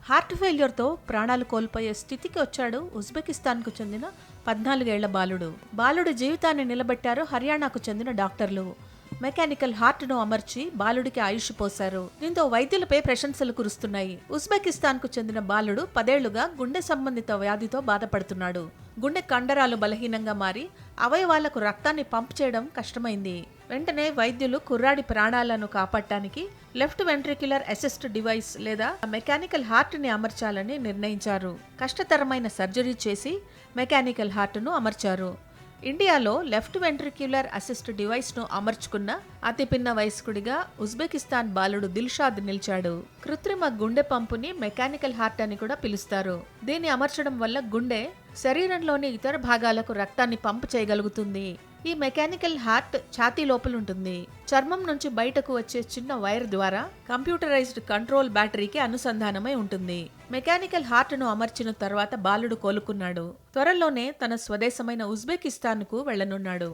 Heart ఫెయిల్యూర్తో ప్రాణాలు కోల్పోయే స్థితికి వచ్చాడు ఉజ్బెకిస్తాన్కు చెందిన 14 ఏళ్ల బాలుడు. బాలుడి జీవితాన్ని నిలబెట్టారు హర్యానాకు చెందిన డాక్టర్లు. మెకానికల్ హార్ట్ను అమర్చి బాలుడికి ఆయుష్ పోశారు. దీంతో వైద్యులపై ప్రశంసలు కురుస్తున్నాయి. ఉజ్బెకిస్తాన్కు చెందిన బాలుడు 10 ఏళ్లుగా గుండె సంబంధిత వ్యాధితో బాధపడుతున్నాడు. గుండె కండరాలు బలహీనంగా మారి అవయవాలకు రక్తాన్ని పంప్ చేయడం కష్టమైంది. వెంటనే వైద్యులు కుర్రాడి ప్రాణాలను కాపాడటానికి లెఫ్ట్ వెంట్రిక్యులర్ అసిస్ట్ డివైస్ లేదా మెకానికల్ హార్ట్ ని అమర్చాలని నిర్ణయించారు. కష్టతరమైన సర్జరీ చేసి మెకానికల్ హార్ట్ను అమర్చారు. ఇండియాలో లెఫ్ట్ వెంట్రిక్యులర్ అసిస్ట్ డివైస్ను అమర్చుకున్న అతి పిన్న వయస్కుడిగా ఉజ్బెకిస్తాన్ బాలుడు దిల్షాద్ నిలిచాడు. కృత్రిమ గుండె పంపుని మెకానికల్ హార్ట్ అని కూడా పిలుస్తారు. దీన్ని అమర్చడం వల్ల గుండె శరీరంలోని ఇతర భాగాలకు రక్తాన్ని పంపు చేయగలుగుతుంది. ఈ మెకానికల్ హార్ట్ ఛాతీ లోపల ఉంటుంది. చర్మం నుంచి బయటకు వచ్చే చిన్న వైర్ ద్వారా కంప్యూటరైజ్డ్ కంట్రోల్ బ్యాటరీకి అనుసంధానమై ఉంటుంది. మెకానికల్ హార్ట్ను అమర్చిన తర్వాత బాలుడు కోలుకున్నాడు. త్వరలోనే తన స్వదేశమైన ఉజ్బెకిస్తాన్కు వెళ్లనున్నాడు.